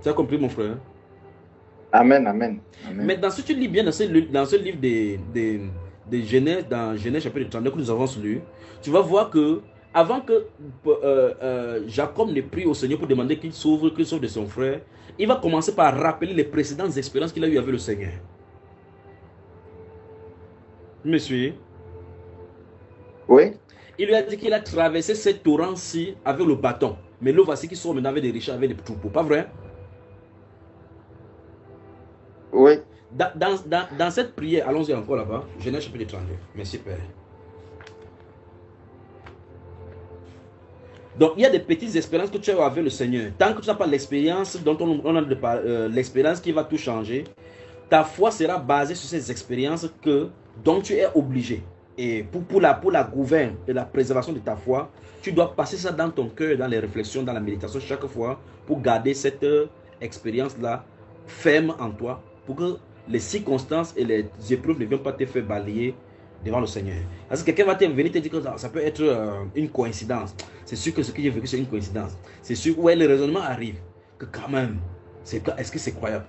Tu as compris, mon frère? Amen, amen, amen. Maintenant, si tu lis bien dans ce livre de Genèse, dans Genèse chapitre 32 que nous avons lu, tu vas voir que avant que Jacob ne prie au Seigneur pour demander qu'il sauve de son frère, il va commencer par rappeler les précédentes expériences qu'il a eues avec le Seigneur. Vous me suivez? Oui. Il lui a dit qu'il a traversé cette torrent-ci avec le bâton. Mais l'eau, voici qu'ils sont maintenant avec des richards, avec des troupeaux. Pas vrai? Oui. Dans cette prière, allons-y encore là-bas. Genèse chapitre 32. Merci Père. Donc, il y a des petites expériences que tu as avec le Seigneur. Tant que tu n'as pas l'expérience dont on a l'expérience qui va tout changer, ta foi sera basée sur ces expériences dont tu es obligé. Et pour la gouverne et la préservation de ta foi, tu dois passer ça dans ton cœur, dans les réflexions, dans la méditation chaque fois, pour garder cette expérience-là ferme en toi, pour que les circonstances et les épreuves ne viennent pas te faire balayer devant le Seigneur. Parce que quelqu'un va venir te dire que ça peut être une coïncidence. C'est sûr que ce que j'ai vécu, c'est une coïncidence. C'est sûr où le raisonnement arrive, que quand même, est-ce que c'est croyable?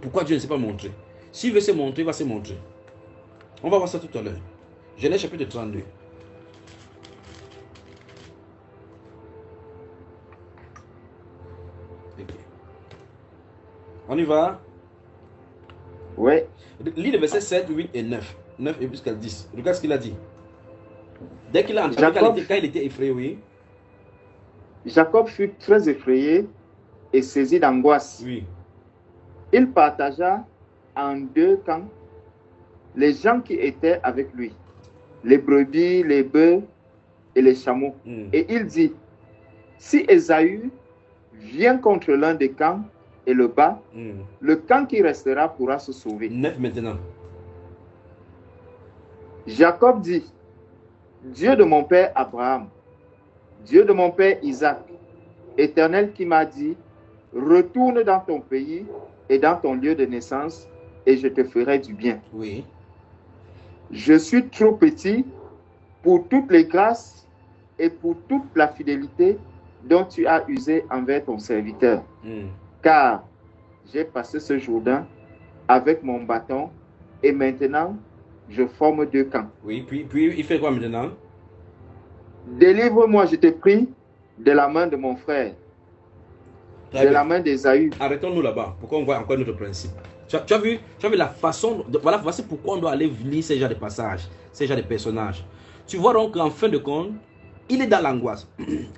Pourquoi Dieu ne s'est pas montré? S'il veut se montrer, il va se montrer. On va voir ça tout à l'heure. Genèse chapitre 32. Okay. On y va? Oui. Lis les versets 7, 8 et 9. 9 et jusqu'à 10. Regarde ce qu'il a dit. Dès qu'il a entendu, quand il était effrayé, oui. Jacob fut très effrayé et saisi d'angoisse. Oui. Il partagea en deux camps les gens qui étaient avec lui, les brebis, les bœufs et les chameaux. Et il dit, si Ésaü vient contre l'un des camps et le bat, le camp qui restera pourra se sauver. 9 maintenant. Jacob dit, Dieu de mon père Abraham, Dieu de mon père Isaac, Éternel qui m'a dit, retourne dans ton pays et dans ton lieu de naissance et je te ferai du bien. Oui. Je suis trop petit pour toutes les grâces et pour toute la fidélité dont tu as usé envers ton serviteur. Car j'ai passé ce Jourdain avec mon bâton et maintenant je forme deux camps. Oui, puis il fait quoi maintenant? Délivre-moi, je te prie, de la main de mon frère, de la main d'Ésaü. Arrêtons-nous là-bas, pour qu'on voit encore notre principe. Tu as vu la façon, voilà, voici pourquoi on doit aller lire ces genres de passages, ces genres de personnages. Tu vois donc qu'en fin de compte, il est dans l'angoisse.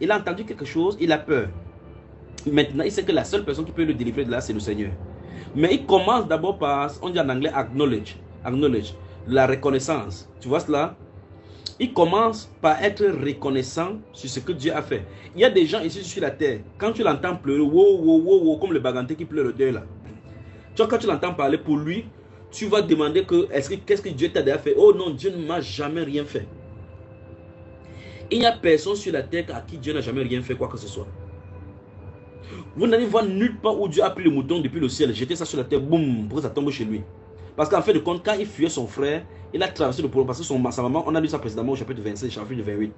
Il a entendu quelque chose, il a peur. Maintenant, il sait que la seule personne qui peut le délivrer de là, c'est le Seigneur. Mais il commence d'abord par, on dit en anglais, acknowledge, la reconnaissance. Tu vois cela? Il commence par être reconnaissant sur ce que Dieu a fait. Il y a des gens ici sur la terre, quand tu l'entends pleurer, wow, comme le baganté qui pleure le deuil là. Tu vois, quand tu l'entends parler pour lui, tu vas demander qu'est-ce que Dieu t'a déjà fait? Oh non, Dieu ne m'a jamais rien fait. Il n'y a personne sur la terre à qui Dieu n'a jamais rien fait, quoi que ce soit. Vous n'allez voir nulle part où Dieu a pris le mouton depuis le ciel, jeté ça sur la terre, boum, pour que ça tombe chez lui. Parce qu'en fin de compte, quand il fuyait son frère, il a traversé le problème. Parce que sa maman, on a lu ça précédemment au chapitre 26, chapitre 28.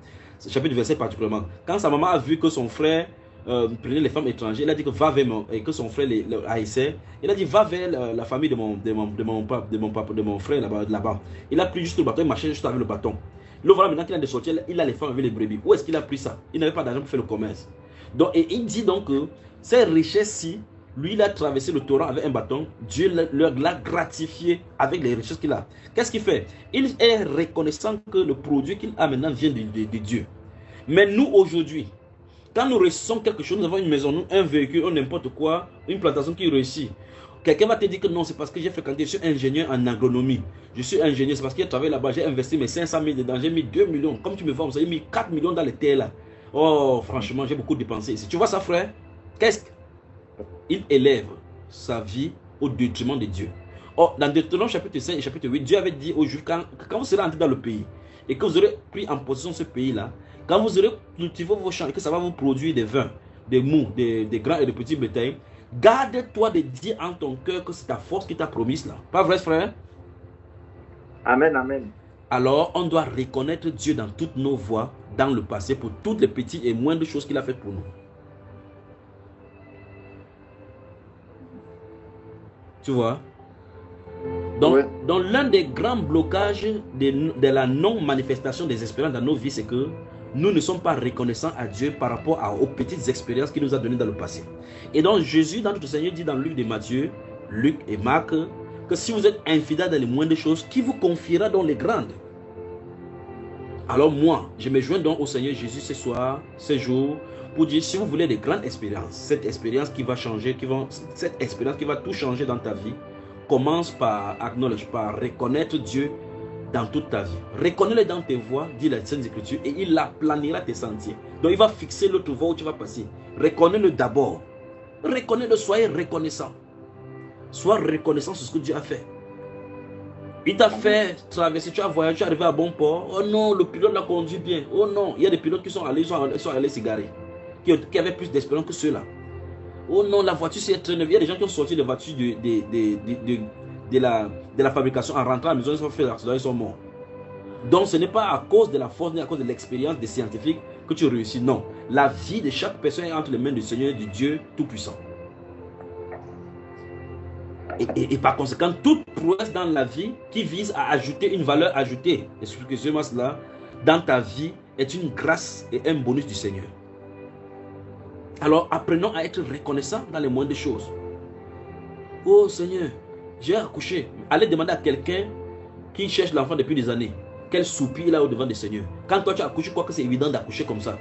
Chapitre 27 particulièrement. Quand sa maman a vu que son frère prenait les femmes étrangères, il a dit que va vers et que son frère les haïssait. Il a dit va vers la famille de mon frère là-bas. Il a pris juste le bâton, il marchait juste avec le bâton. Le voilà maintenant qu'il a des sorties, il a les femmes avec les brebis. Où est-ce qu'il a pris ça? Il n'avait pas d'argent pour faire le commerce. Donc, et il dit donc que ces richesses-ci, lui, il a traversé le torrent avec un bâton. Dieu l'a gratifié avec les richesses qu'il a. Qu'est-ce qu'il fait? Il est reconnaissant que le produit qu'il a maintenant vient de Dieu. Mais nous, aujourd'hui, quand nous réussissons quelque chose, nous avons une maison, un véhicule, n'importe quoi, une plantation qui réussit. Quelqu'un va te dire que non, c'est parce que j'ai fréquenté, je suis ingénieur en agronomie. Je suis ingénieur, c'est parce que j'ai travaillé là-bas, j'ai investi mes 500 000 dedans, j'ai mis 2 millions. Comme tu me vois, j'ai mis 4 millions dans les terres là. Oh, franchement, j'ai beaucoup dépensé ici. Tu vois ça, frère? Qu'est-ce qu'il élève sa vie au détriment de Dieu. Or, dans Deutéronome chapitre 5 et chapitre 8, Dieu avait dit aux Juifs, quand vous serez entrés dans le pays, et que vous aurez pris en possession ce pays-là, quand vous aurez cultivé vos champs, et que ça va vous produire des vins, des mous, des grands et des petits bétails, garde-toi de dire en ton cœur que c'est ta force qui t'a promise là. Pas vrai, frère? Amen, amen. Alors, on doit reconnaître Dieu dans toutes nos voies, dans le passé, pour toutes les petites et moindres choses qu'il a faites pour nous. Tu vois? Donc, Ouais. dans l'un des grands blocages de la non-manifestation des expériences dans nos vies, c'est que nous ne sommes pas reconnaissants à Dieu par rapport aux petites expériences qu'il nous a données dans le passé. Et donc, Jésus, dans notre Seigneur, dit dans le livre de Matthieu, Luc et Marc, que si vous êtes infidèle dans les moindres choses, qui vous confiera dans les grandes? Alors moi, je me joins donc au Seigneur Jésus ce soir, ce jour, pour dire, si vous voulez des grandes expériences, cette expérience qui va changer, cette expérience qui va tout changer dans ta vie, commence par acknowledge, par reconnaître Dieu dans toute ta vie. Reconnais-le dans tes voies, dit la Sainte Écriture, et il aplanira tes sentiers. Donc il va fixer l'autre voie où tu vas passer. Reconnais-le d'abord. Reconnais-le, soyez reconnaissant. Sois reconnaissant sur ce que Dieu a fait. Il t'a fait traverser, tu as voyagé, tu es arrivé à bon port. Oh non, le pilote l'a conduit bien. Oh non, il y a des pilotes qui sont allés s'égarer, qui avaient plus d'espérance que ceux-là. Oh non, la voiture s'est traînée. Il y a des gens qui ont sorti les voitures de la fabrication en rentrant à la maison, ils ont fait l'accident, ils sont morts. Donc ce n'est pas à cause de la force ni à cause de l'expérience des scientifiques que tu réussis. Non, la vie de chaque personne est entre les mains du Seigneur, du Dieu Tout-Puissant. Et par conséquent, toute prouesse dans la vie qui vise à ajouter une valeur ajoutée, excusez-moi cela, dans ta vie est une grâce et un bonus du Seigneur. Alors apprenons à être reconnaissants dans les moindres choses. Oh Seigneur, j'ai accouché. Allez demander à quelqu'un qui cherche l'enfant depuis des années, quel soupir il a au devant du Seigneur. Quand toi tu accouches, je crois que c'est évident d'accoucher comme ça.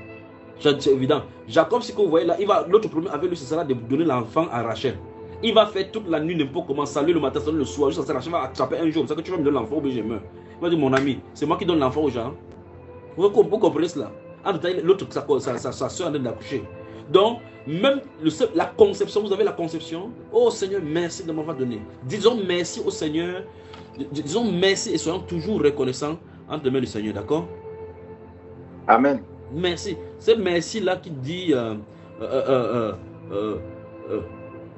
C'est évident. Jacob, ce que vous voyez là, l'autre problème avec lui, ce sera de donner l'enfant à Rachel. Il va faire toute la nuit n'importe comment, saluer le matin, saluer le soir, jusqu'à ce que Rachel va attraper un jour. C'est que tu vas me donner l'enfant ou bien je meurs. Il va dire, mon ami, c'est moi qui donne l'enfant aux gens. Vous comprenez cela? En tout cas, l'autre, sa soeur est en train d'accoucher. Donc, même la conception, vous avez la conception. Oh Seigneur, merci de m'avoir donné. Disons merci au Seigneur. Disons merci et soyons toujours reconnaissants entre les mains du Seigneur, d'accord? Amen. Merci. C'est merci-là qui dit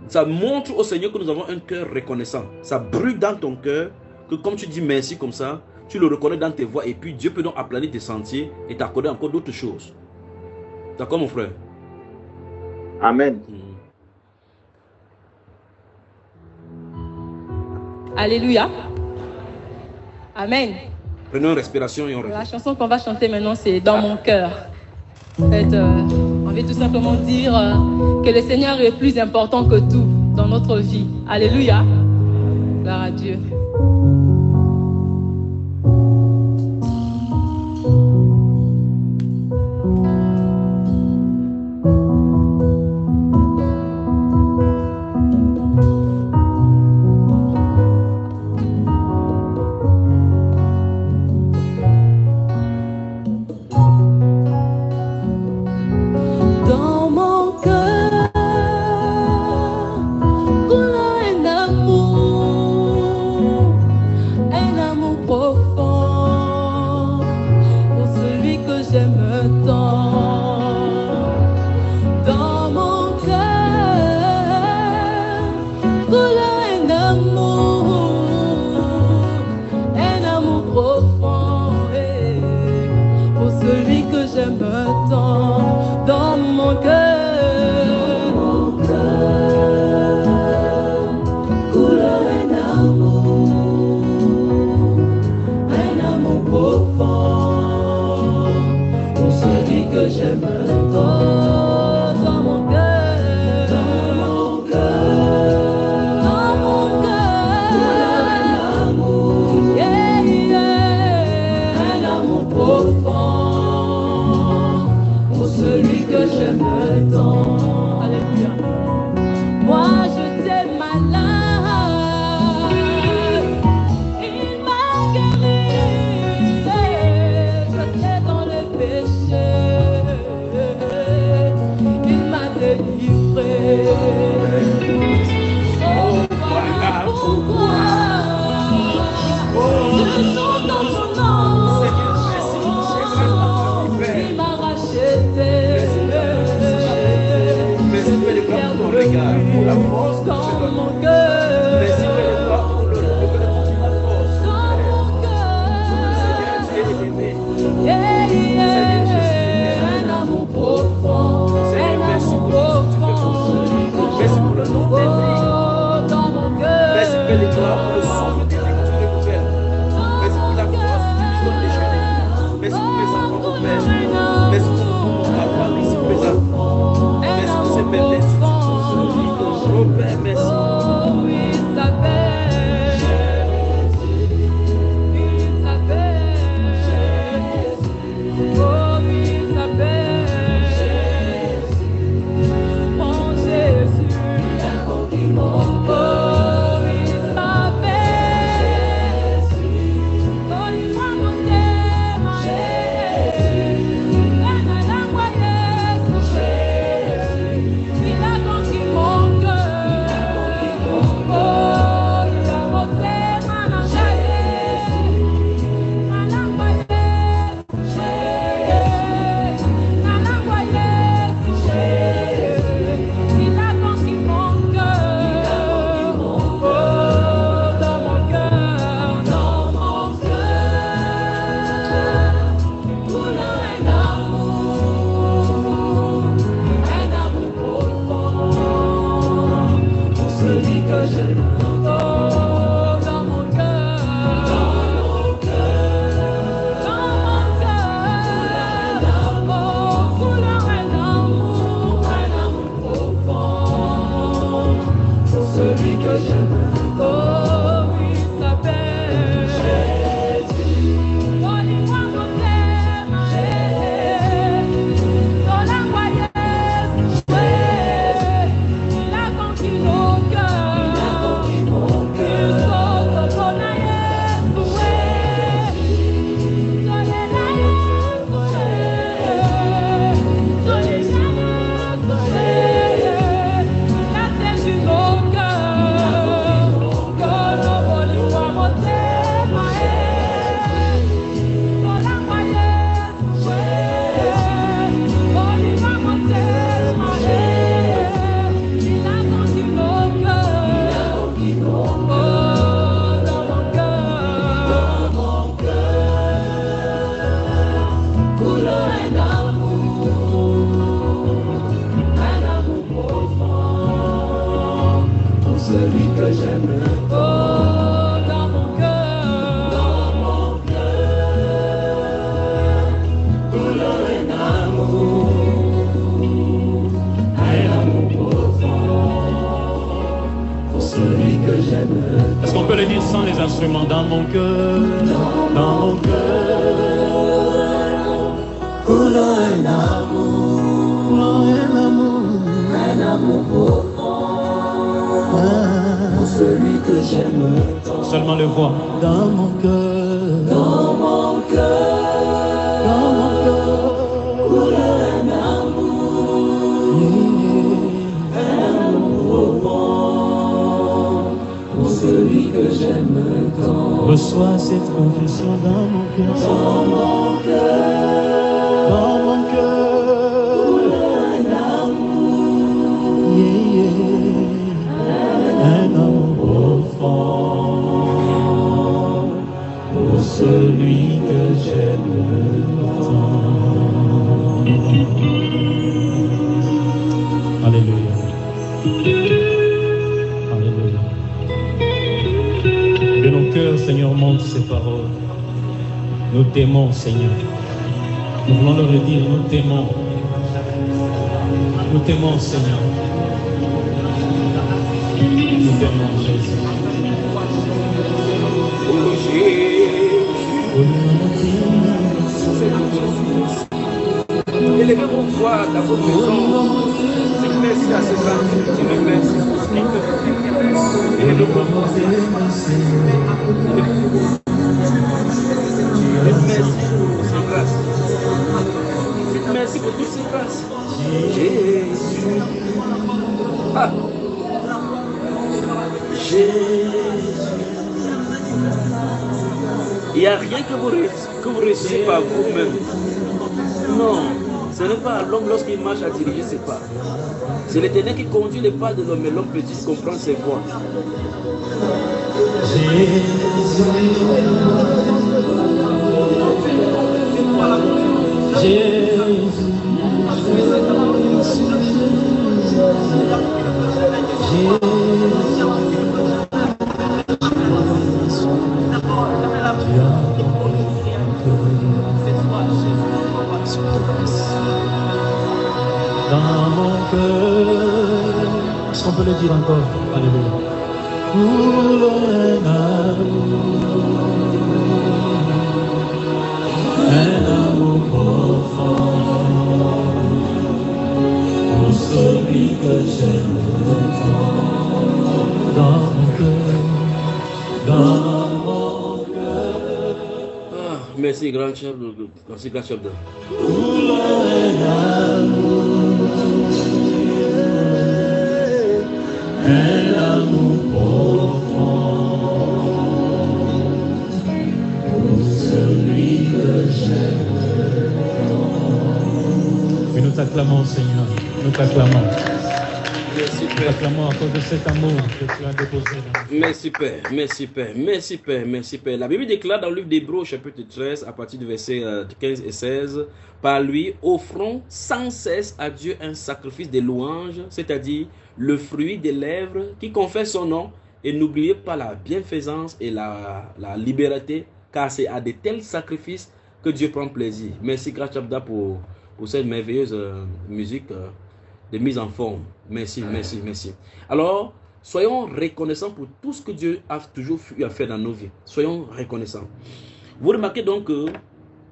ça montre au Seigneur que nous avons un cœur reconnaissant. Ça brûle dans ton cœur que comme tu dis merci comme ça, tu le reconnais dans tes voies et puis Dieu peut donc aplanir tes sentiers et t'accorder encore d'autres choses. D'accord mon frère? Amen. Alléluia. Amen. Prenons une respiration et on revient. La chanson qu'on va chanter maintenant, c'est Dans mon cœur. En fait, on veut tout simplement dire que le Seigneur est plus important que tout dans notre vie. Alléluia. Gloire à Dieu. Est-ce qu'on peut le dire sans les instruments? Dans mon cœur, dans mon cœur, coule un amour profond, pour celui que j'aime tant. Seulement le voix. Dans mon cœur, dans mon cœur, dans mon cœur, coule un amour profond, pour celui que j'aime tant. Reçois cette confession dans mon cœur, dans mon cœur, dans mon cœur, coule un amour, un amour profond, pour celui que j'aime tant. Alléluia. Alléluia. De nos cœurs, Seigneur, monte ces paroles. Nous t'aimons, Seigneur. Nous voulons le redire, nous t'aimons. Nous t'aimons, Seigneur. Nous t'aimons, Jésus. Élevez vos voix dans vos maisons. Merci à ce grand Dieu. Merci. Élevez vos voix. Merci pour toutes ces grâces. Jésus. Ah. Jésus. Il n'y a rien que vous réussissez par vous-même. Non, ce n'est pas l'homme lorsqu'il marche à diriger ses pas. C'est l'Éternel qui conduit les pas de l'homme et l'homme peut juste comprendre ses voies. Dans mon cœur, est-ce qu'on peut le dire encore? Alléluia. Coule un amour profond, pour celui que j'aime tant. Dans mon cœur, dans mon cœur. Ah, merci grand chef de. Merci grand chef de. Coule un amour profond, pour celui que j'aime tant. Et nous t'acclamons, Seigneur, nous t'acclamons. Merci Nous Père. t'acclamons à cause de cet amour que tu as déposé dans nous. Merci Père, merci Père, merci Père, merci Père. La Bible déclare dans le livre d'Hébreux, chapitre 13, à partir du verset 15 et 16, par lui, offrons sans cesse à Dieu un sacrifice de louange, c'est-à-dire le fruit des lèvres qui confesse son nom, et n'oubliez pas la bienfaisance et la liberté, car c'est à de tels sacrifices que Dieu prend plaisir. Merci Grâce Chabda pour cette merveilleuse musique de mise en forme. Merci. Alors, soyons reconnaissants pour tout ce que Dieu a toujours eu à faire dans nos vies. Soyons reconnaissants. Vous remarquez donc que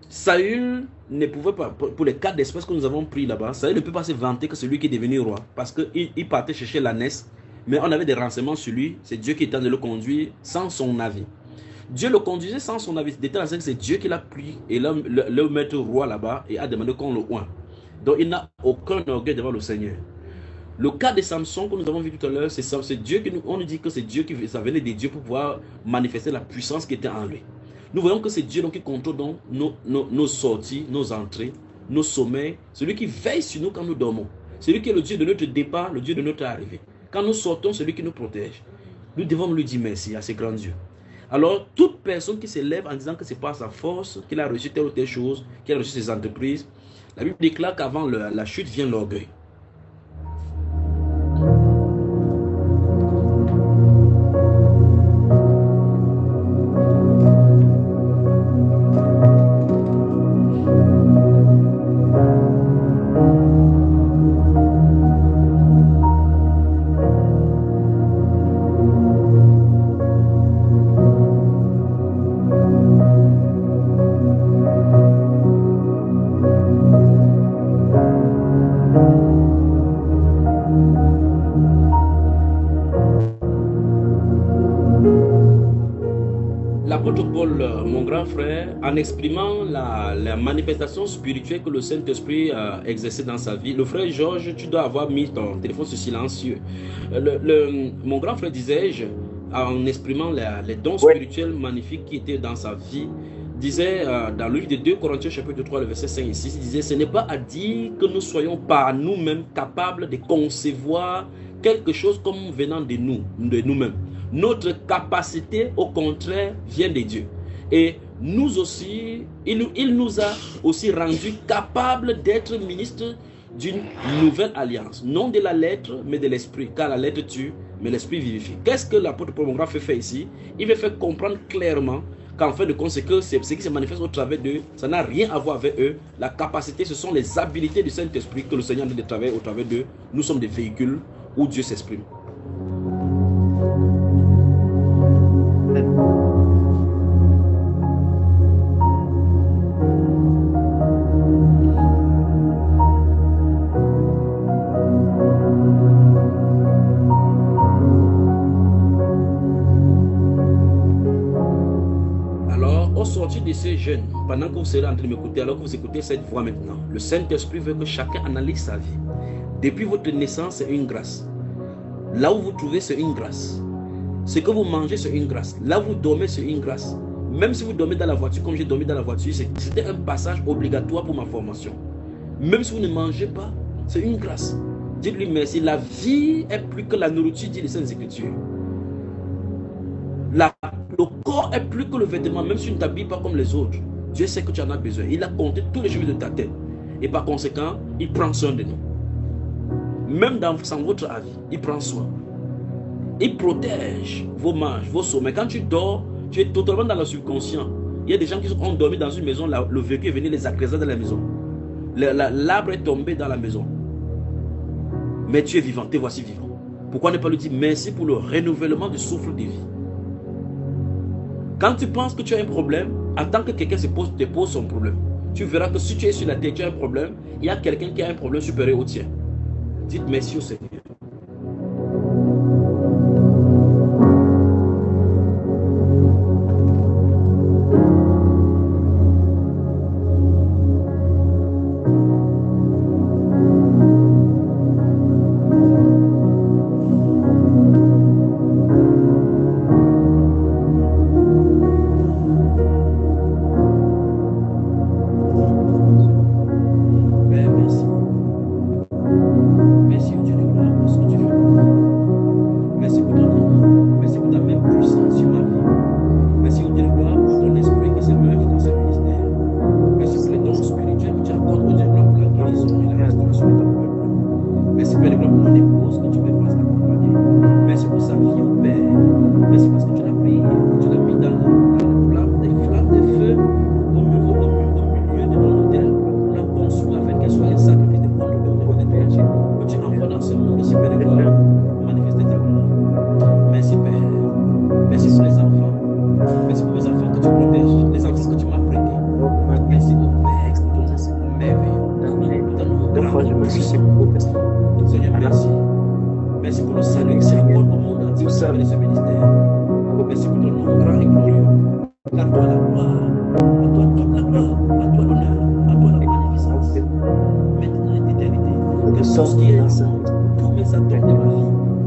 Saül ne pouvait pas, pour les 4 espèces que nous avons pris là-bas, Saül ne peut pas se vanter que c'est lui qui est devenu roi, parce qu'il partait chercher l'ânesse, mais on avait des renseignements sur lui, c'est Dieu qui était en train de le conduire sans son avis. Dieu le conduisait sans son avis, d'état que c'est Dieu qui l'a pris et le mettre roi là-bas et a demandé qu'on le oint. Donc il n'a aucun orgueil devant le Seigneur. Le cas de Samson que nous avons vu tout à l'heure, c'est Dieu qui on nous dit que c'est Dieu qui ça venait de Dieu pour pouvoir manifester la puissance qui était en lui. Nous voyons que c'est Dieu donc qui contrôle donc nos sorties, nos entrées, nos sommeils, celui qui veille sur nous quand nous dormons. Celui qui est le Dieu de notre départ, le Dieu de notre arrivée. Quand nous sortons, celui qui nous protège. Nous devons lui dire merci à ce grand Dieu. Alors, toute personne qui se lève en disant que c'est par sa force qu'il a reçu telle ou telle chose, qu'il a reçu ses entreprises, la Bible déclare qu'avant la chute vient l'orgueil. En exprimant la manifestation spirituelle que le Saint-Esprit a exercée dans sa vie, le frère Georges, tu dois avoir mis ton téléphone sur silencieux. Mon grand frère disait, en exprimant les dons spirituels magnifiques qui étaient dans sa vie, disait dans le livre de 2 Corinthiens chapitre 3, le verset 5 et 6, il disait, ce n'est pas à dire que nous soyons par nous-mêmes capables de concevoir quelque chose comme venant de nous-mêmes. Notre capacité, au contraire, vient de Dieu. Et nous aussi, il nous a aussi rendus capables d'être ministres d'une nouvelle alliance. Non de la lettre, mais de l'esprit. Car la lettre tue, mais l'esprit vivifie. Qu'est-ce que l'apôtre Paul fait ici? Il veut faire comprendre clairement qu'en fin de compte, c'est que ce qui se manifeste au travers d'eux, ça n'a rien à voir avec eux. La capacité, ce sont les habiletés du Saint-Esprit que le Seigneur a de travailler au travers d'eux. Nous sommes des véhicules où Dieu s'exprime. De ces jeunes, pendant que vous serez en train de m'écouter, alors que vous écoutez cette voix maintenant, le Saint-Esprit veut que chacun analyse sa vie. Depuis votre naissance, c'est une grâce. Là où vous trouvez, c'est une grâce. Ce que vous mangez, c'est une grâce. Là où vous dormez, c'est une grâce. Même si vous dormez dans la voiture, comme j'ai dormi dans la voiture, c'était un passage obligatoire pour ma formation. Même si vous ne mangez pas, c'est une grâce. Dites-lui merci. La vie est plus que la nourriture, dit les Saintes Écritures. Le corps est plus que le vêtement, même si tu ne t'habilles pas comme les autres. Dieu sait que tu en as besoin. Il a compté tous les cheveux de ta tête. Et par conséquent, il prend soin de nous. Même sans votre avis, il prend soin. Il protège vos marches, vos sommeils. Quand tu dors, tu es totalement dans le subconscient. Il y a des gens qui ont dormi dans une maison, le véhicule est venu les agresser dans la maison. L'arbre est tombé dans la maison. Mais tu es vivant, te voici vivant. Pourquoi ne pas lui dire merci pour le renouvellement du souffle de vie? Quand tu penses que tu as un problème, attends que quelqu'un te pose son problème. Tu verras que si tu es sur la terre, tu as un problème, il y a quelqu'un qui a un problème supérieur au tien. Dites merci au Seigneur. Merci, Dieu de gloire. oui, Seigneur. Au monde entier, au travers de ce ministère. Oh, merci pour ton nom grand et glorieux. À toi la gloire, à toi toute la gloire, à toi l'honneur, à toi la magnificence. Maintenant et d'éternité. Que tout ce qui est en moi, tous mes atomes de ma vie,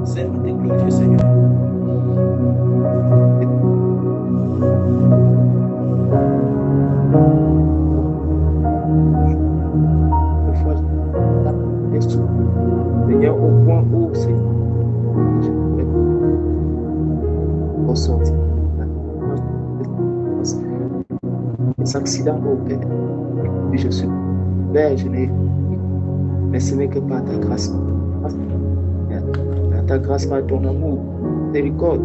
servent à tes glorieux, Seigneur. Seigneur, au point où c'est ressorti les accidents au Père, puis je suis Père, je n'ai mais ce n'est que par ta grâce, par ta grâce, par ton amour, miséricorde,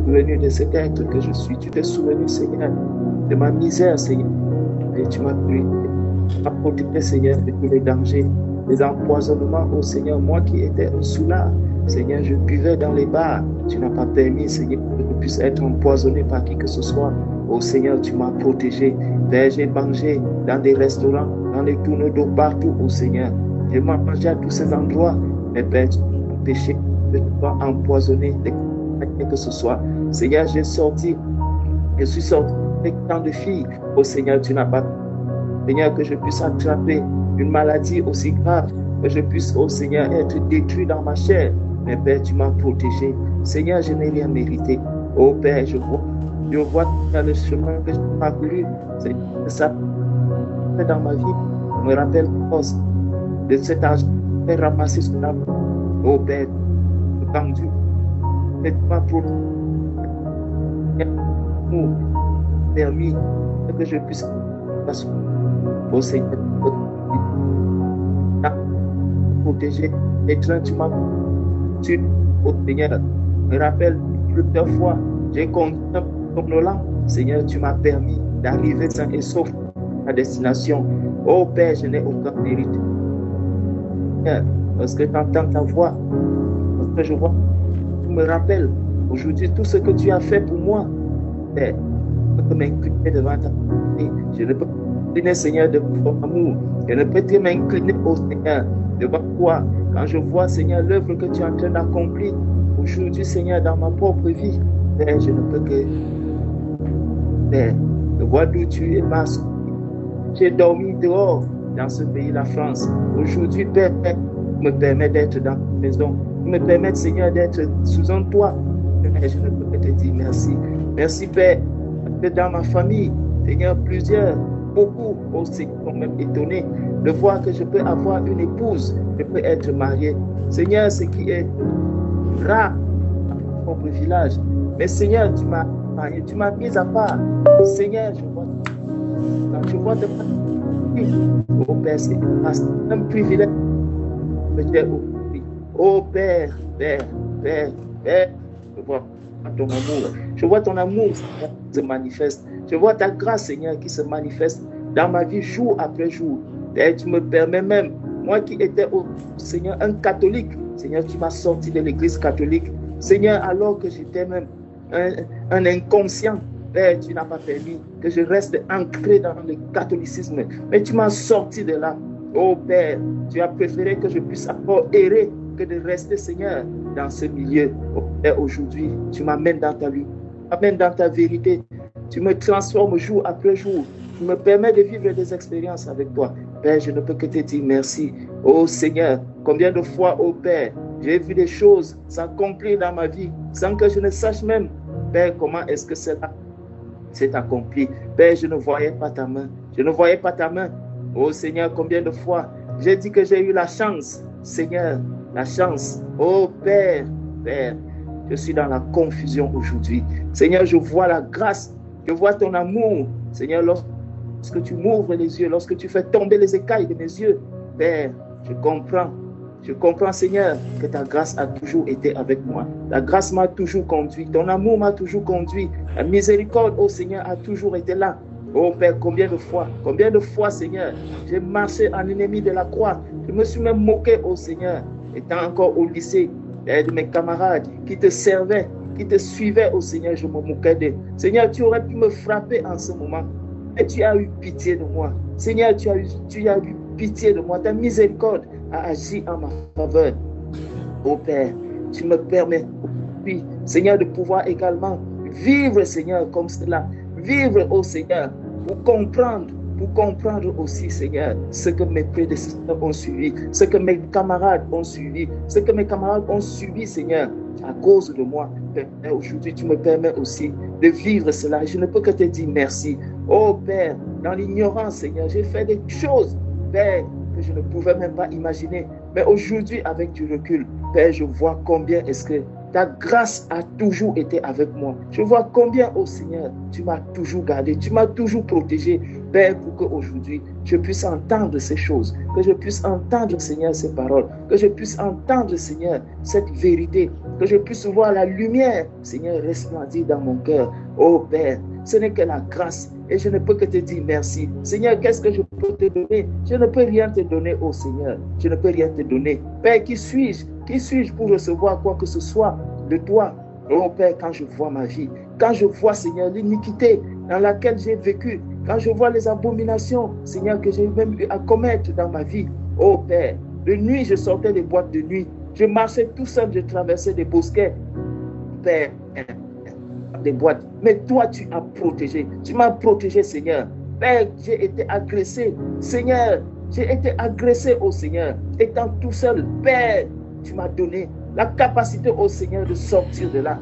venu de cet être que je suis. Tu t'es souvenu, Seigneur, de ma misère, Seigneur, et tu m'as pris. À protéger, Seigneur, de tous les dangers, les empoisonnements, oh Seigneur, moi qui étais un soulard, Seigneur, je buvais dans les bars, tu n'as pas permis, Seigneur, que je puisse être empoisonné par qui que ce soit. Oh Seigneur, tu m'as protégé. Père, j'ai mangé dans des restaurants, dans les tourneaux d'eau partout, oh Seigneur. J'ai mangé à tous ces endroits, mais Père, tu m'as empêché de ne pas empoisonner qui que ce soit. Seigneur, je suis sorti avec tant de filles. Oh Seigneur, tu n'as pas, Seigneur, que je puisse attraper une maladie aussi grave, que je puisse, oh Seigneur, être détruit dans ma chair. Mais Père, tu m'as protégé. Seigneur, je n'ai rien mérité. Oh Père, je vois dans le chemin que j'ai parcouru. C'est ça dans ma vie. Je me rappelle de cet âge que j'ai ramassé sur la main. Oh Père, tendu. Et tu m'as protégé. Permis que je puisse passer. Oh Seigneur, protéger les trains, tu m'as tu, oh Seigneur, me rappelle plusieurs fois, j'ai conduit comme Nolan. Seigneur, tu m'as permis d'arriver sain et sauf à destination. Oh Père, je n'ai aucun mérite. Parce que j'entends ta voix, parce que je vois, tu me rappelles aujourd'hui tout ce que tu as fait pour moi. Père, je peux m'incliner devant ta volonté. Je ne peux pas m'incliner, Seigneur, de ton amour. Je ne peux que m'incliner au Seigneur devant toi. Quand je vois, Seigneur, l'œuvre que tu es en train d'accomplir aujourd'hui, Seigneur, dans ma propre vie, Père, je ne peux que, Père, de voir d'où tu es masque. J'ai dormi dehors dans ce pays, la France. Aujourd'hui, Père, me permet d'être dans ta maison. Me permet, Seigneur, d'être sous un toit. Père, je ne peux que te dire merci. Merci, Père, que dans ma famille, Seigneur, beaucoup aussi sont même étonnés de voir que je peux avoir une épouse, je peux être marié. Seigneur, ce qui est rare dans mon propre village. Mais Seigneur, tu m'as mis à part. Seigneur, je vois de oh Père, c'est un privilège. Oh Père, je vois ton amour. Je vois ton amour qui se manifeste. Je vois ta grâce, Seigneur, qui se manifeste dans ma vie jour après jour. Et tu me permets même, moi qui étais, Seigneur, un catholique, Seigneur, tu m'as sorti de l'église catholique. Seigneur, alors que j'étais même un inconscient, Père, tu n'as pas permis que je reste ancré dans le catholicisme. Mais tu m'as sorti de là. Oh Père, tu as préféré que je puisse encore errer que de rester, Seigneur, dans ce milieu. Oh Père, aujourd'hui, tu m'amènes dans ta vie, tu m'amènes dans ta vérité. Tu me transformes jour après jour. Tu me permets de vivre des expériences avec toi. Père, je ne peux que te dire merci. Oh Seigneur, combien de fois, oh Père, j'ai vu des choses s'accomplir dans ma vie sans que je ne sache même, Père, comment est-ce que cela s'est accompli. Père, je ne voyais pas ta main. Je ne voyais pas ta main. Oh Seigneur, combien de fois j'ai dit que j'ai eu la chance. Seigneur, la chance. Oh Père, je suis dans la confusion aujourd'hui. Seigneur, je vois la grâce. Je vois ton amour. Seigneur, lorsque tu m'ouvres les yeux, lorsque tu fais tomber les écailles de mes yeux, Père, je comprends. Je comprends, Seigneur, que ta grâce a toujours été avec moi. Ta grâce m'a toujours conduit. Ton amour m'a toujours conduit. La miséricorde, oh Seigneur, a toujours été là. Oh Père, combien de fois, Seigneur, j'ai marché en ennemi de la croix. Je me suis même moqué, oh Seigneur, étant encore au lycée, de mes camarades qui te servaient, qui te suivaient, oh Seigneur, je me moquais d'eux. Seigneur, tu aurais pu me frapper en ce moment. Et tu as eu pitié de moi. Seigneur, tu as eu pitié de moi. Ta miséricorde a agi en ma faveur. oh Père, tu me permets, oui, Seigneur, de pouvoir également vivre, Seigneur, comme cela. Vivre, oh Seigneur, pour comprendre aussi, Seigneur, ce que mes prédécesseurs ont suivi, ce que mes camarades ont suivi, Seigneur, à cause de moi. Père, aujourd'hui, tu me permets aussi de vivre cela. Je ne peux que te dire merci. Oh Père, dans l'ignorance, Seigneur, j'ai fait des choses, Père, que je ne pouvais même pas imaginer. Mais aujourd'hui, avec du recul, Père, je vois combien est-ce que ta grâce a toujours été avec moi. Je vois combien, oh Seigneur, tu m'as toujours gardé, tu m'as toujours protégé, Père, pour qu'aujourd'hui, je puisse entendre ces choses, que je puisse entendre, Seigneur, ces paroles, que je puisse entendre, Seigneur, cette vérité, que je puisse voir la lumière, Seigneur, resplendir dans mon cœur. Oh Père, ce n'est que la grâce et je ne peux que te dire merci. Seigneur, qu'est-ce que je peux te donner? Je ne peux rien te donner, oh Seigneur. Je ne peux rien te donner. Père, qui suis-je? Qui suis-je pour recevoir quoi que ce soit de toi? Oh Père, quand je vois ma vie, quand je vois, Seigneur, l'iniquité dans laquelle j'ai vécu, quand je vois les abominations, Seigneur, que j'ai même eu à commettre dans ma vie, oh Père, de nuit, je sortais des boîtes de nuit, je marchais tout seul, je traversais des bosquets, Père, des boîtes, mais toi, tu as protégé, tu m'as protégé, Seigneur. Père, j'ai été agressé, Seigneur, j'ai été agressé, oh Seigneur, étant tout seul, Père, tu m'as donné la capacité, oh Seigneur, de sortir de là,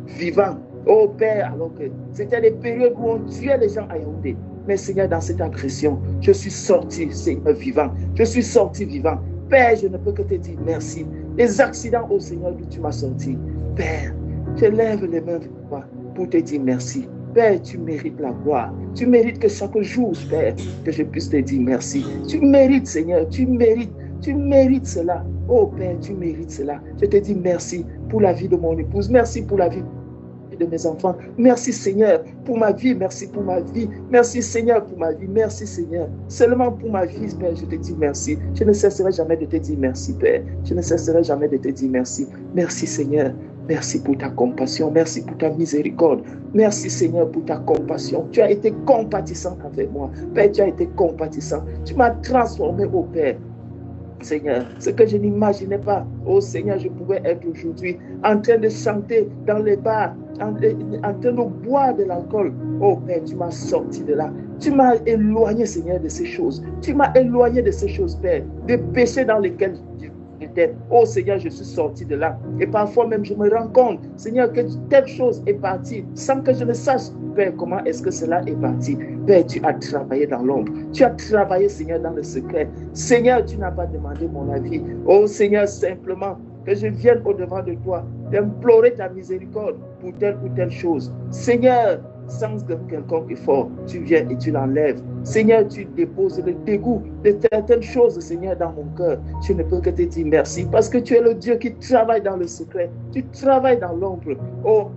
vivant. Oh Père, alors que c'était des périodes où on tuait les gens à Yaoundé. Mais Seigneur, dans cette agression, je suis sorti, Seigneur, vivant. Je suis sorti vivant. Père, je ne peux que te dire merci. Les accidents, oh Seigneur, d'où tu m'as sorti. Père, je lève les mains vers toi pour te dire merci. Père, tu mérites la gloire. Tu mérites que chaque jour, Père, que je puisse te dire merci. Tu mérites, Seigneur, tu mérites cela. Oh Père, tu mérites cela. Je te dis merci pour la vie de mon épouse. Merci pour la vie de mes enfants. Merci Seigneur pour ma vie. Merci pour ma vie. Merci Seigneur pour ma vie. Merci Seigneur. Seulement pour ma vie, Père, je te dis merci. Je ne cesserai jamais de te dire merci, Père. Je ne cesserai jamais de te dire merci. Merci Seigneur. Merci pour ta compassion. Merci pour ta miséricorde. Merci Seigneur pour ta compassion. Tu as été compatissant avec moi. Père, tu as été compatissant. Tu m'as transformé, oh Père. Seigneur, ce que je n'imaginais pas, oh Seigneur, je pouvais être aujourd'hui en train de chanter dans les bars, en train de boire de l'alcool. Oh Père, tu m'as sorti de là. Tu m'as éloigné, Seigneur, de ces choses. Tu m'as éloigné de ces choses, Père, des péchés dans lesquels j'étais. Oh Seigneur, je suis sorti de là. Et parfois même, je me rends compte, Seigneur, que telle chose est partie sans que je ne sache, Père, comment est-ce que cela est parti. Père, tu as travaillé dans l'ombre. Tu as travaillé, Seigneur, dans le secret. Seigneur, tu n'as pas demandé mon avis. Oh Seigneur, simplement que je vienne au-devant de toi, d'implorer ta miséricorde pour telle ou telle chose. Seigneur, sans quelconque effort, tu viens et tu l'enlèves. Seigneur, tu déposes le dégoût de certaines choses, Seigneur, dans mon cœur. Je ne peux que te dire merci parce que tu es le Dieu qui travaille dans le secret. Tu travailles dans l'ombre. Oh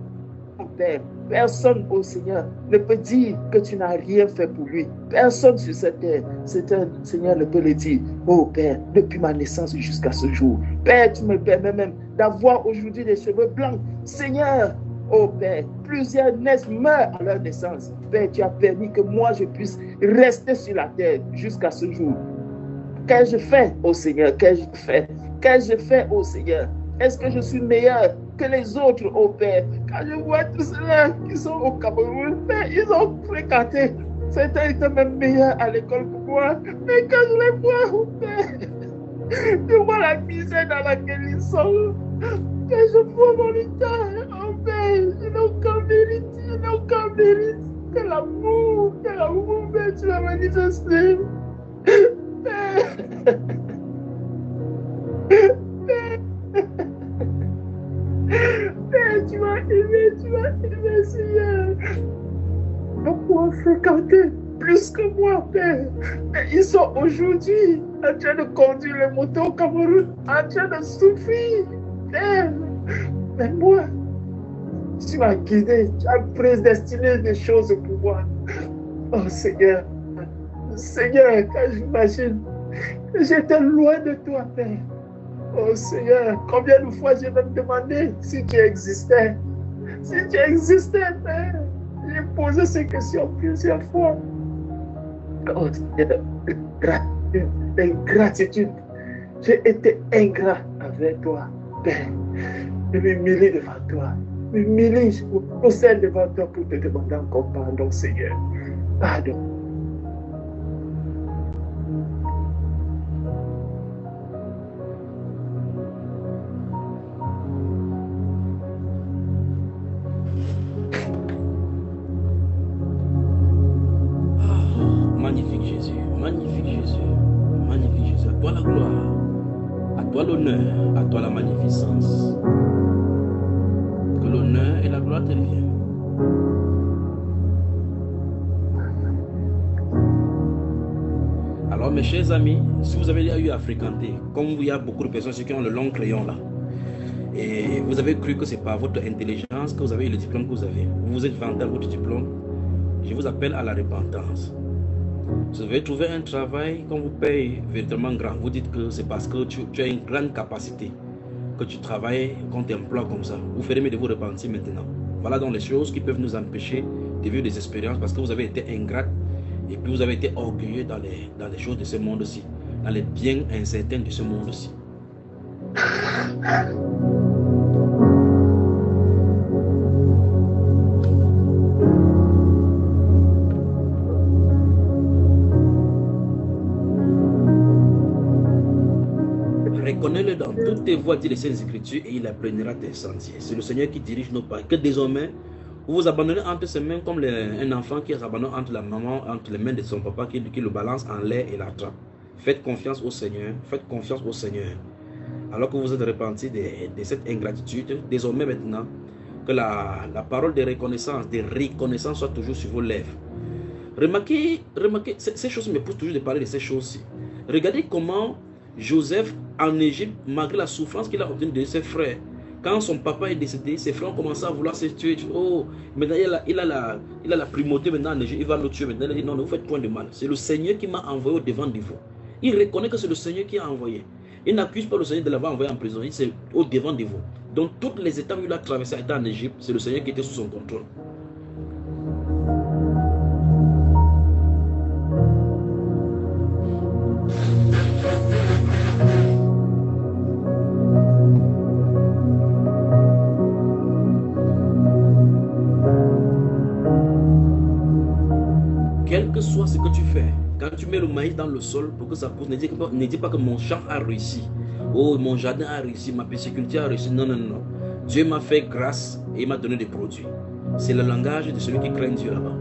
Père, personne, oh Seigneur, ne peut dire que tu n'as rien fait pour lui. Personne sur cette terre, Seigneur, ne peut le dire. Oh Père, depuis ma naissance jusqu'à ce jour. Père, tu me permets même d'avoir aujourd'hui des cheveux blancs. Seigneur, oh Père, plusieurs meurent à leur naissance. Père, tu as permis que moi je puisse rester sur la terre jusqu'à ce jour. Qu'ai-je fait, oh Seigneur? Qu'ai-je fait? Qu'ai-je fait, oh Seigneur? Est-ce que je suis meilleur que les autres, oh Père? Quand je vois tous ceux-là qui sont au Cameroun, Père, ils ont fréquenté. Certains étaient même meilleurs à l'école que moi. Mais quand je les vois, oh Père, je vois la misère dans laquelle ils sont. Quand je vois mon état, oh Père, je n'ai aucun mérite, je n'ai aucun mérite. Que l'amour, Père, tu l'as manifesté. Père. Père, tu m'as aimé, Seigneur. Pour fréquenter plus que moi, Père. Mais ils sont aujourd'hui en train de conduire les motos au Cameroun, en train de souffrir, Père. Mais moi, tu m'as guidé, tu as prédestiné des choses pour moi. Oh Seigneur, Seigneur, quand j'imagine que j'étais loin de toi, Père. Oh Seigneur, combien de fois j'ai même demandé si tu existais. Si tu existais, Père. J'ai posé ces questions plusieurs fois. Oh Seigneur, ingratitude. J'ai été ingrat avec toi. Père, je m'humilie devant toi. Je m'humilie au sein devant toi pour te demander encore pardon, Seigneur. Pardon. Magnifique Jésus, magnifique Jésus, magnifique Jésus. À toi la gloire, à toi l'honneur, à toi la magnificence. Que l'honneur et la gloire te reviennent. Alors mes chers amis, si vous avez eu à fréquenter, comme il y a beaucoup de personnes qui ont le long crayon là, et vous avez cru que c'est par votre intelligence que vous avez eu le diplôme que vous avez, vous vous êtes vanté à votre diplôme, je vous appelle à la repentance. Vous devez trouver un travail qu'on vous paye véritablement grand. Vous dites que c'est parce que tu as une grande capacité que tu travailles, qu'on t'emploie comme ça. Vous ferez mieux de vous repentir maintenant. Voilà donc les choses qui peuvent nous empêcher de vivre des expériences parce que vous avez été ingrate et puis vous avez été orgueilleux dans les choses de ce monde-ci, dans les biens incertains de ce monde-ci. Reconnais-le dans toutes tes voies, dit les Saintes Écritures, et il aplanira tes sentiers. C'est le Seigneur qui dirige nos pas. Que désormais, vous vous abandonnez entre ses mains comme un enfant qui s'abandonne entre la maman, entre les mains de son papa, qui le balance en l'air et l'attrape. Faites confiance au Seigneur. Faites confiance au Seigneur. Alors que vous êtes repenti de cette ingratitude, désormais maintenant, que la parole de reconnaissance soit toujours sur vos lèvres. Remarquez, ces choses me poussent toujours de parler de ces choses-ci. Regardez comment Joseph en Égypte, malgré la souffrance qu'il a obtenue de ses frères, quand son papa est décédé, ses frères ont commencé à vouloir se tuer. Oh, maintenant il a la primauté maintenant en Égypte, il va le tuer maintenant. Il dit non, ne vous faites point de mal. C'est le Seigneur qui m'a envoyé au devant de vous. Il reconnaît que c'est le Seigneur qui a envoyé. Il n'accuse pas le Seigneur de l'avoir envoyé en prison, c'est au devant de vous. Donc toutes les étapes où il a traversé étant en Égypte, c'est le Seigneur qui était sous son contrôle. Quel que soit ce que tu fais, quand tu mets le maïs dans le sol pour que ça pousse, ne dis pas que mon champ a réussi. Oh, mon jardin a réussi, ma pisciculture a réussi. Non, non, non. Dieu m'a fait grâce et il m'a donné des produits. C'est le langage de celui qui craint Dieu là-bas.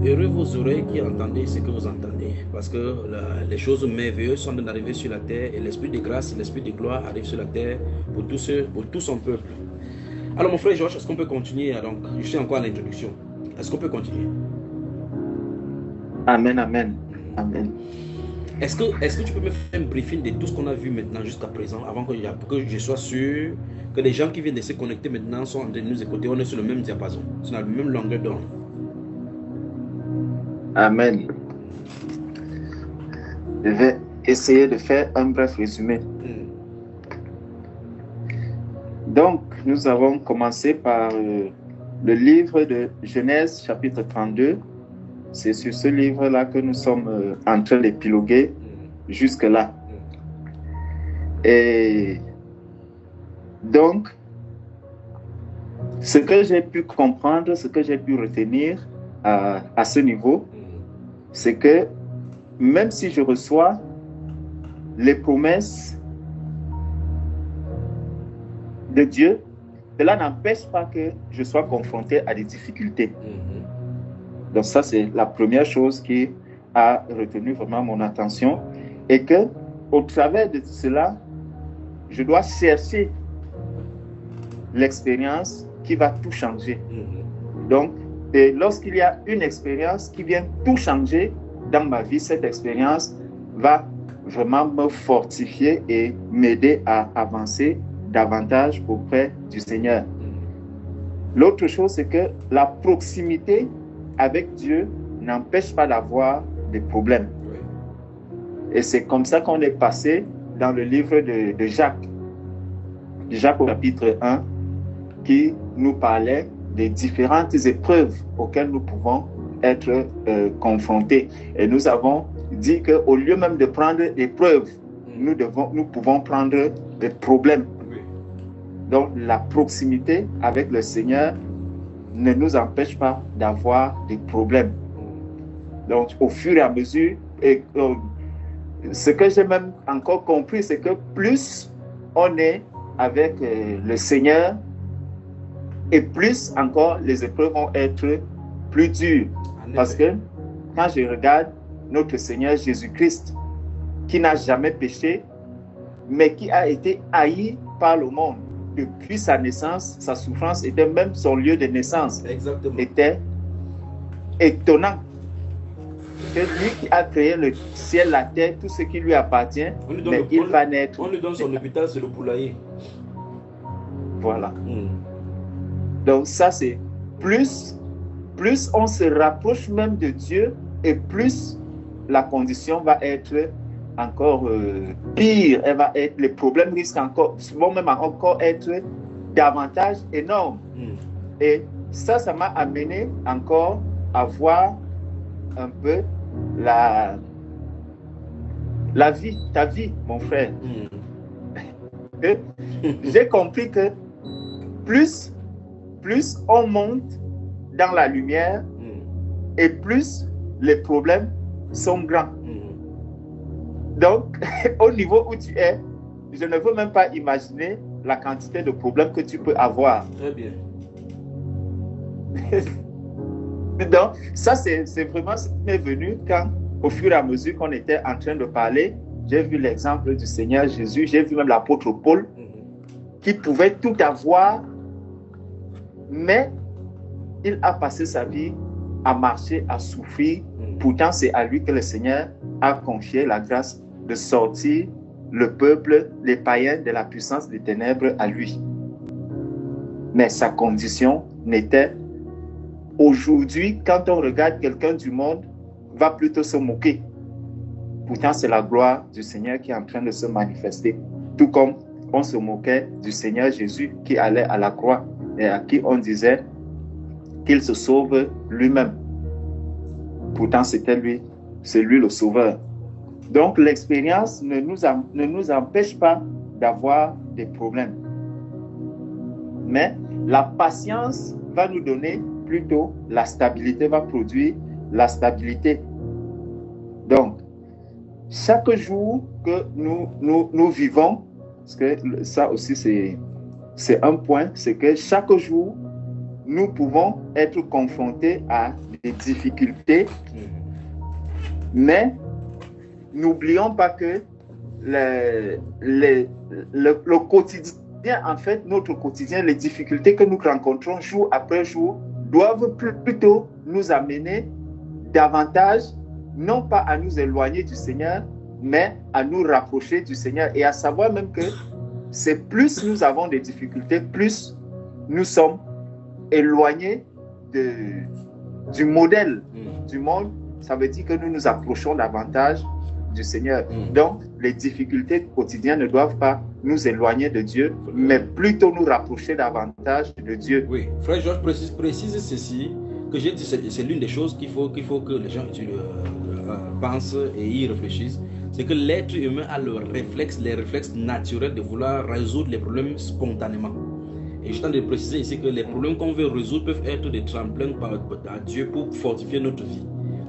Heureux vos oreilles qui entendez ce que vous entendez, parce que les choses merveilleuses sont d'arriver sur la terre et l'esprit de grâce et l'esprit de gloire arrive sur la terre pour tout son peuple. Alors mon frère Georges, est-ce qu'on peut continuer? Donc, je suis encore à l'introduction. Est-ce qu'on peut continuer? Amen, amen, amen. Est-ce que tu peux me faire un briefing de tout ce qu'on a vu maintenant jusqu'à présent, avant que je sois sûr que les gens qui viennent de se connecter maintenant sont en train de nous écouter, on est sur le même diapason, sur la même longueur d'onde. Amen. Je vais essayer de faire un bref résumé. Donc, nous avons commencé par le livre de Genèse, chapitre 32. C'est sur ce livre-là que nous sommes en train d'épiloguer jusque-là. Et donc, ce que j'ai pu comprendre, ce que j'ai pu retenir à ce niveau, c'est que même si je reçois les promesses de Dieu, cela n'empêche pas que je sois confronté à des difficultés. Donc ça, c'est la première chose qui a retenu vraiment mon attention, et que au travers de cela, je dois chercher l'expérience qui va tout changer. Donc, et lorsqu'il y a une expérience qui vient tout changer dans ma vie, cette expérience va vraiment me fortifier et m'aider à avancer davantage auprès du Seigneur. L'autre chose, c'est que la proximité avec Dieu n'empêche pas d'avoir des problèmes. Et c'est comme ça qu'on est passé dans le livre de Jacques. Jacques au chapitre 1, qui nous parlait des différentes épreuves auxquelles nous pouvons être confrontés. Et nous avons dit qu'au lieu même de prendre l'épreuve, nous pouvons prendre des problèmes. Donc la proximité avec le Seigneur ne nous empêche pas d'avoir des problèmes. Donc au fur et à mesure, ce que j'ai même encore compris, c'est que plus on est avec le Seigneur, et plus encore les épreuves vont être plus dures. Parce que quand je regarde notre Seigneur Jésus-Christ, qui n'a jamais péché, mais qui a été haï par le monde depuis sa naissance, sa souffrance était même son lieu de naissance. Exactement. Était étonnant que lui qui a créé le ciel, la terre, tout ce qui lui appartient, mais il va naître. On lui donne son hôpital, c'est le poulailler. Voilà. Donc ça, c'est plus on se rapproche même de Dieu, et plus la condition va être encore pire. Les problèmes risquent vont même encore être davantage énormes. Et ça m'a amené encore à voir un peu la vie, ta vie, mon frère. J'ai compris que plus on monte dans la lumière, et plus les problèmes sont grands. Donc, au niveau où tu es, je ne veux même pas imaginer la quantité de problèmes que tu peux avoir. Très bien. Donc, ça, c'est vraiment ce qui m'est venu quand, au fur et à mesure qu'on était en train de parler, j'ai vu l'exemple du Seigneur Jésus, j'ai vu même l'apôtre Paul, qui pouvait tout avoir, mais il a passé sa vie à marcher, à souffrir. Pourtant, c'est à lui que le Seigneur a confié la grâce de sortir le peuple, les païens, de la puissance des ténèbres à lui. Mais sa condition n'était... Aujourd'hui, quand on regarde quelqu'un du monde, va plutôt se moquer. Pourtant, c'est la gloire du Seigneur qui est en train de se manifester. Tout comme on se moquait du Seigneur Jésus qui allait à la croix et à qui on disait qu'il se sauve lui-même. Pourtant, c'est lui le sauveur. Donc, l'expérience ne nous empêche pas d'avoir des problèmes. Mais la patience va nous donner plutôt la stabilité, va produire la stabilité. Donc, chaque jour que nous vivons, parce que ça aussi c'est un point, c'est que chaque jour, nous pouvons être confrontés à des difficultés, mais n'oublions pas que le quotidien, en fait, notre quotidien, les difficultés que nous rencontrons jour après jour, doivent plutôt nous amener davantage, non pas à nous éloigner du Seigneur, mais à nous rapprocher du Seigneur, et à savoir même que c'est plus nous avons des difficultés, plus nous sommes éloignés du modèle du monde. Ça veut dire que nous nous approchons davantage du Seigneur. Donc, les difficultés quotidiennes ne doivent pas nous éloigner de Dieu, mais plutôt nous rapprocher davantage de Dieu. Oui, frère Georges précise ceci, que j'ai dit, c'est l'une des choses qu'il faut que les gens pensent et y réfléchissent. C'est que l'être humain a les réflexes naturels de vouloir résoudre les problèmes spontanément. Et je tiens de préciser ici que les problèmes qu'on veut résoudre peuvent être des tremplins à Dieu pour fortifier notre vie.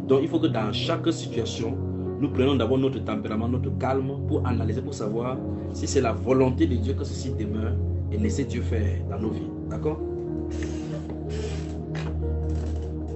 Donc il faut que dans chaque situation, nous prenons d'abord notre tempérament, notre calme pour analyser, pour savoir si c'est la volonté de Dieu que ceci demeure et laisser Dieu faire dans nos vies. D'accord?